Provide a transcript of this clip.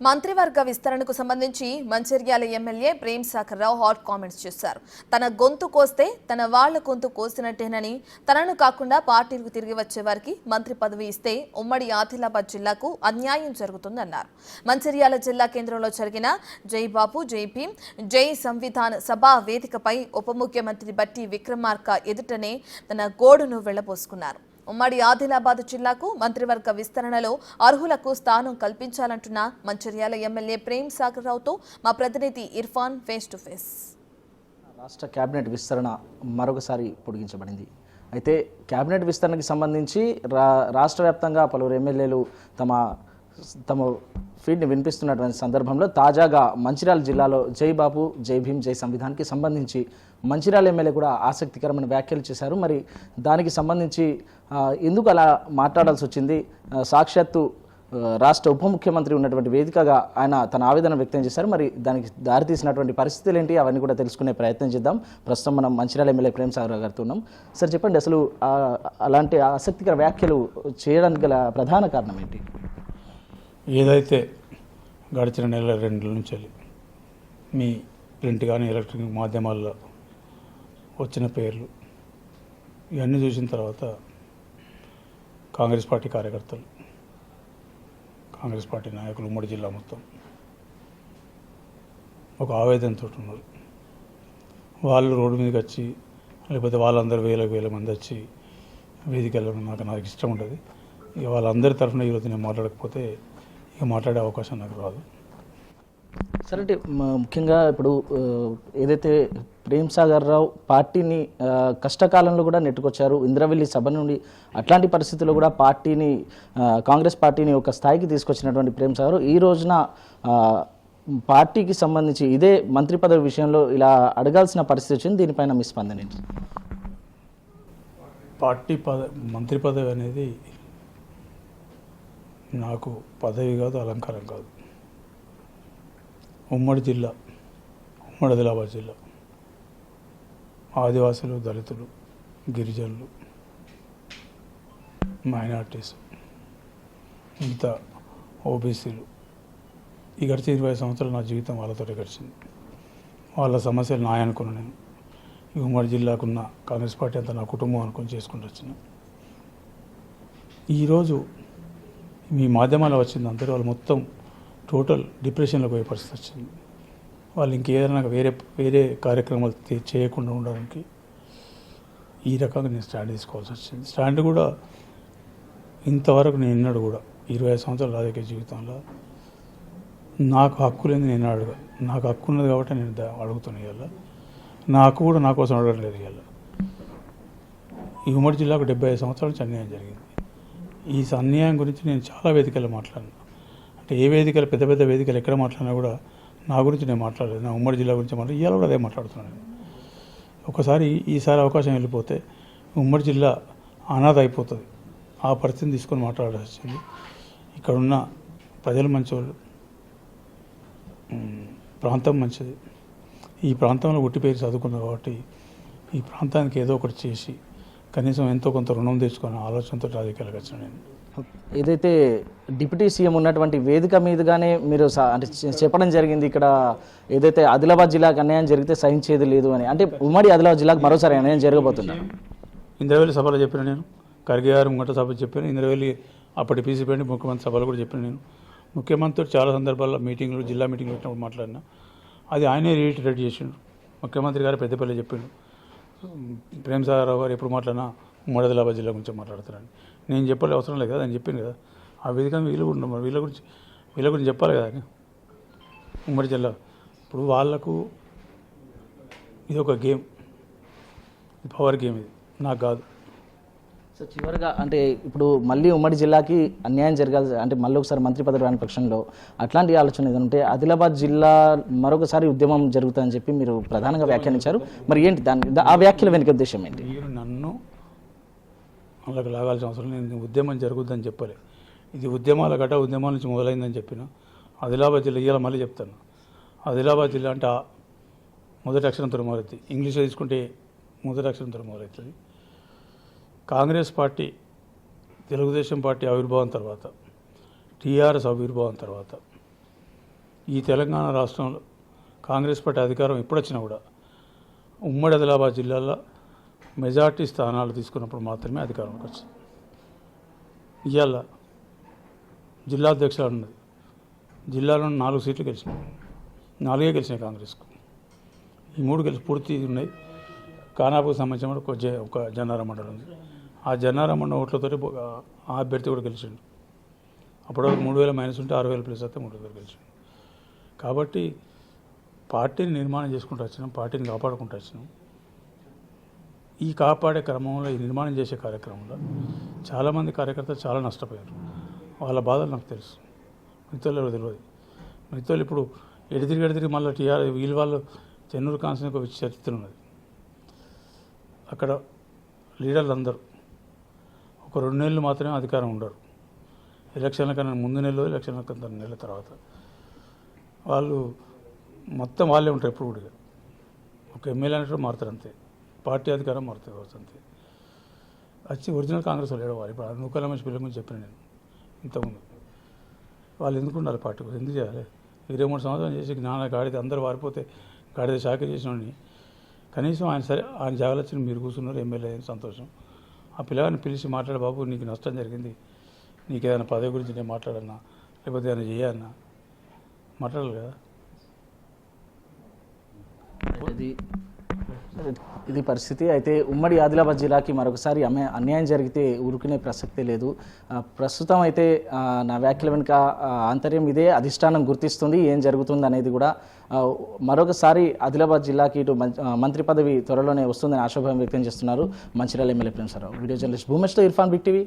మంత్రివర్గ విస్తరణకు సంబంధించి మంచిర్యాల ఎమ్మెల్యే ప్రేమ్ సాగర్ రావు హాట్ కామెంట్స్ చేశారు. తన గొంతు కోస్తే తన వాళ్ల గొంతు కోసినట్టేనని, తనను కాకుండా పార్టీలకు తిరిగి వచ్చే వారికి మంత్రి పదవి ఇస్తే ఉమ్మడి ఆదిలాబాద్ జిల్లాకు అన్యాయం జరుగుతుందన్నారు. మంచిర్యాల జిల్లా కేంద్రంలో జరిగిన జై బాపు జై భీమ్ జై సంవిధాన్ సభా వేదికపై ఉప ముఖ్యమంత్రి బట్టి విక్రమార్క ఎదుటనే తన గోడును వెళ్లబోసుకున్నారు. ఉమ్మడి ఆదిలాబాద్ జిల్లాకు మంత్రివర్గ విస్తరణలో అర్హులకు స్థానం కల్పించాలంటున్న మంచిర్యాల ఎమ్మెల్యే ప్రేమ్ సాగర్ రావుతో మా ప్రతినిధి ఇర్ఫాన్ ఫేస్ టు ఫేస్. రాష్ట్ర కేబినెట్ విస్తరణ మరొకసారి పొడిగించబడింది. అయితే కేబినెట్ విస్తరణకి సంబంధించి రాష్ట్ర వ్యాప్తంగా పలువురు ఎమ్మెల్యేలు తమ ఫీడ్ని వినిపిస్తున్నటువంటి సందర్భంలో తాజాగా మంచిర్యాల జిల్లాలో జై బాపు జై భీమ్ జై సంవిధాన్కి సంబంధించి మంచిర్యాల ఎమ్మెల్యే కూడా ఆసక్తికరమైన వ్యాఖ్యలు చేశారు. మరి దానికి సంబంధించి ఎందుకు అలా మాట్లాడాల్సి వచ్చింది, సాక్షాత్తు రాష్ట్ర ఉప ముఖ్యమంత్రి ఉన్నటువంటి వేదికగా ఆయన తన ఆవేదన వ్యక్తం చేశారు. మరి దానికి దారితీసినటువంటి పరిస్థితులు ఏంటి అవన్నీ కూడా తెలుసుకునే ప్రయత్నం చేద్దాం. ప్రస్తుతం మనం మంచిర్యాల ఎమ్మెల్యే ప్రేమ్ సాగర్ గారితో ఉన్నాం. సార్ చెప్పండి, అసలు అలాంటి ఆసక్తికర వ్యాఖ్యలు చేయడానికి గల ప్రధాన కారణం ఏంటి? ఏదైతే గడిచిన నెల 2 నుంచి మీ ప్రింట్ కానీ ఎలక్ట్రానిక్ మాధ్యమాల్లో వచ్చిన పేర్లు ఇవన్నీ చూసిన తర్వాత కాంగ్రెస్ పార్టీ కార్యకర్తలు, కాంగ్రెస్ పార్టీ నాయకులు ఉమ్మడి జిల్లా మొత్తం ఒక ఆవేదనతో ఉన్నారు. వాళ్ళు రోడ్డు మీదకి వచ్చి లేకపోతే వాళ్ళందరూ వేల మంది వచ్చి వేదికల్లో నాకు ఇష్టం ఉండదు. ఇక వాళ్ళందరి తరఫున ఈరోజు నేను మాట్లాడకపోతే ఇక మాట్లాడే అవకాశం నాకు రాదు. సరే, అంటే ముఖ్యంగా ఇప్పుడు ఏదైతే ప్రేమ్ సాగర్ రావు పార్టీని కష్టకాలంలో కూడా నెట్టుకొచ్చారు, ఇంద్రవెల్లి సభ నుండి అట్లాంటి పరిస్థితుల్లో కూడా పార్టీని కాంగ్రెస్ పార్టీని ఒక స్థాయికి తీసుకొచ్చినటువంటి ప్రేమ్ సాగర్ ఈ రోజున పార్టీకి సంబంధించి ఇదే మంత్రి పదవి విషయంలో ఇలా అడగాల్సిన పరిస్థితి వచ్చింది. దీనిపైన మీ స్పందన ఏంటి? మంత్రి పదవి అనేది నాకు పదవి కాదు, అలంకారం కాదు. ఉమ్మడి ఆదిలాబాద్ జిల్లా ఆదివాసులు, దళితులు, గిరిజనులు, మైనార్టీస్, మిగతా ఓబీసీలు ఈ గడిచిన 20 సంవత్సరాలు నా జీవితం వాళ్ళతో గడిచింది. వాళ్ళ సమస్యలు నా అనుకున్నా. నేను ఈ ఉమ్మడి జిల్లాకున్న కాంగ్రెస్ పార్టీ అంతా నా కుటుంబం అనుకుని చేసుకుంటూ వచ్చిన. ఈరోజు మీ మాధ్యమాలు వచ్చింది అందరూ వాళ్ళు మొత్తం టోటల్ డిప్రెషన్లో పోయే పరిస్థితి వచ్చింది. వాళ్ళు ఇంకేదైనా వేరే కార్యక్రమాలు చేయకుండా ఉండడానికి ఈ రకంగా నేను స్టాండ్ తీసుకోవాల్సి వచ్చింది. స్టాండ్ కూడా ఇంతవరకు నేను ఎన్నడూ కూడా 20 సంవత్సరాల రాజకీయ జీవితంలో నాకు హక్కు లేని నేను అడగా. నాకు హక్కు ఉన్నది కాబట్టి నేను అడుగుతున్నాను. ఇవాళ నా హక్కు కూడా నా కోసం అడగలేదు. ఇవాళ ఈ ఉమ్మడి జిల్లాకు 75 సంవత్సరాల నుంచి అన్యాయం జరిగింది. ఈ అన్యాయం గురించి నేను చాలా వేదికల్లో మాట్లాడినా. అంటే ఏ వేదికలు, పెద్ద వేదికలు ఎక్కడ మాట్లాడినా కూడా నా గురించి నేను మాట్లాడలేదు. నా ఉమ్మడి జిల్లా గురించి ఇవాళ కూడా అదే మాట్లాడుతున్నాను. ఈసారి అవకాశం వెళ్ళిపోతే ఉమ్మడి జిల్లా అనాథ అయిపోతుంది. ఆ పరిస్థితిని తీసుకొని మాట్లాడాల్సి వచ్చింది. ఇక్కడున్న ప్రజలు మంచివాళ్ళు, ప్రాంతం మంచిది. ఈ ప్రాంతంలో ఉట్టి పేరు చదువుకున్నారు కాబట్టి ఈ ప్రాంతానికి ఏదో ఒకటి చేసి కనీసం ఎంతో కొంత రుణం తెచ్చుకునే ఆలోచనతో రాజకీయాలకు వచ్చిన నేను. ఏదైతే డిప్యూటీ సీఎం ఉన్నటువంటి వేదిక మీదుగానే మీరు అంటే చెప్పడం జరిగింది, ఇక్కడ ఏదైతే ఆదిలాబాద్ జిల్లాకు అన్యాయం జరిగితే సహించేది లేదు అని. అంటే ఉమ్మడి ఆదిలాబాద్ జిల్లాకు మరోసారి అన్యాయం జరగబోతున్నా. ఇంద్రవెల్లి సభలో చెప్పిన నేను, ఖర్గే గారు ముంగట సభ చెప్పాను, ఇంద్రవెల్లి అప్పటి పీసీపీ ముఖ్యమంత్రి సభలో కూడా చెప్పిన నేను. ముఖ్యమంత్రి చాలా సందర్భాల్లో మీటింగ్లు, జిల్లా మీటింగ్లు పెట్టినప్పుడు మాట్లాడినా. అది ఆయనే రీఇటరేట్ చేసిండు. ముఖ్యమంత్రి గారు పెద్దపల్లి చెప్పిండు, ప్రేమ్ సాగర్ రావు గారు ఎప్పుడు మాట్లాడినా ఉమ్మడి ఆదిలాబాద్ జిల్లా గురించి మాట్లాడతారని. నేను చెప్పాలి అవసరం లేదు కదా, నేను చెప్పాను కదా. ఆ వేదిక వీళ్ళు కూడా మరి వీళ్ళ గురించి చెప్పాలి కదా అని. ఉమ్మడి జిల్లా ఇప్పుడు వాళ్ళకు ఇది ఒక గేమ్, పవర్ గేమ్. ఇది నాకు కాదు. సో చివరిగా అంటే ఇప్పుడు మళ్ళీ ఉమ్మడి జిల్లాకి అన్యాయం జరగాలి అంటే మళ్ళీ ఒకసారి మంత్రి పదవి రాని పక్షంలో అట్లాంటి ఆలోచన ఏదంటే ఆదిలాబాద్ జిల్లా మరొకసారి ఉద్యమం జరుగుతుందని చెప్పి మీరు ప్రధానంగా వ్యాఖ్యానించారు. మరి ఏంటి ఆ వ్యాఖ్యల వెనుక ఉద్దేశం ఏంటి? మీరు నన్ను వాళ్ళకి లాగాల్సిన అవసరం నేను ఉద్యమం జరుగుద్దని చెప్పలే. ఇది ఉద్యమాల ఉద్యమాల నుంచి మొదలైందని చెప్పిన. ఆదిలాబాద్ జిల్లా ఇవాళ మళ్ళీ చెప్తాను, ఆదిలాబాద్ జిల్లా అంటే మొదటి అక్షరంతో మొదలవుతుంది. ఇంగ్లీష్లో తీసుకుంటే మొదటి అక్షరంతో మొదలవుతుంది. కాంగ్రెస్ పార్టీ, తెలుగుదేశం పార్టీ ఆవిర్భావం తర్వాత, టీఆర్ఎస్ ఆవిర్భావం తర్వాత ఈ తెలంగాణ రాష్ట్రంలో కాంగ్రెస్ పార్టీ అధికారం ఎప్పుడొచ్చినా కూడా ఉమ్మడి ఆదిలాబాద్ జిల్లాలో మెజార్టీ స్థానాలు తీసుకున్నప్పుడు మాత్రమే అధికారంలోకి వచ్చింది. ఇవాళ జిల్లా అధ్యక్షులు ఉన్నది, జిల్లాలో 4 సీట్లు గెలిచినాయి, 4 గెలిచినాయి కాంగ్రెస్కు. ఈ 3 గెలిచి పూర్తి ఉన్నాయి. కానాపుకు సంబంధించిన ఒక జన్నారం మండలం ఉంది. ఆ జన్నారం మండలం ఓట్లతోటి ఆ అభ్యర్థి కూడా గెలిచిండు. అప్పటివరకు 3000 మైనస్ ఉంటే 6000 ప్లస్ అయితే 3000 గెలిచిండు. కాబట్టి పార్టీని నిర్మాణం చేసుకుంటూ వచ్చినాం, పార్టీని కాపాడుకుంటూ వచ్చినాం. ఈ కాపాడే క్రమంలో, ఈ నిర్మాణం చేసే కార్యక్రమంలో చాలామంది కార్యకర్తలు చాలా నష్టపోయారు. వాళ్ళ బాధలు నాకు తెలుసు, మిగతాలు ఎవరు తెలియదు. మిగతాలు ఇప్పుడు ఎడితిరిగి మళ్ళీ వీళ్ళు వాళ్ళు చెన్నూరు కాన్స్టిట్యూన్సీకి ఒక చరిత్ర ఉన్నది. అక్కడ లీడర్లు అందరూ ఒక 2 నెలలు మాత్రమే అధికారం ఉండరు. ఎలక్షన్ల కన్నా ముందు నెలలో, ఎలక్షన్ల కన్నా నెలల తర్వాత వాళ్ళు మొత్తం వాళ్ళే ఉంటారు. ఎప్పుడు కూడా ఒక ఎమ్మెల్యే అనేటువంటి మారుతారు అంతే, పార్టీ అధికారం మారుతారు అంతే. వచ్చి ఒరిజినల్ కాంగ్రెస్ వాళ్ళు ఏడవాలి. ఇప్పుడు నూకల మంచి పిల్లల గురించి చెప్పిన నేను ఇంతకుముందు. వాళ్ళు ఎందుకు ఉండాలి పార్టీ కోసం, ఎందుకు చేయాలి? 23 సంవత్సరాలు చేసి గాడిద అందరూ వారిపోతే గాడిద శాఖ చేసినోడిని కనీసం ఆయన జాగ్రత్త మీరు కూర్చున్నారు, ఎమ్మెల్యే సంతోషం. ఆ పిల్లగాన్ని పిలిచి మాట్లాడే, బాబు నీకు నష్టం జరిగింది, నీకు ఏదైనా పదవి గురించి నేను మాట్లాడన్నా, లేకపోతే ఏదైనా చేయాలన్నా మాట్లాడాలి కదా. ఇది పరిస్థితి. అయితే ఉమ్మడి ఆదిలాబాద్ జిల్లాకి మరొకసారి అన్యాయం జరిగితే ఊరుకునే ప్రసక్తే లేదు. ప్రస్తుతం అయితే నా వ్యాఖ్యల వెనుక ఆంతర్యం ఇదే. అధిష్టానం గుర్తిస్తుంది ఏం జరుగుతుంది అనేది కూడా. మరొకసారి ఆదిలాబాద్ జిల్లాకి ఇటు మంత్రి పదవి త్వరలోనే వస్తుందని ఆశాభావం వ్యక్తం చేస్తున్నారు Mancherial MLA Prem Sagar Rao. Video journalist భూమేష్తో ఇర్ఫాన్, బిగ్ టీవీ.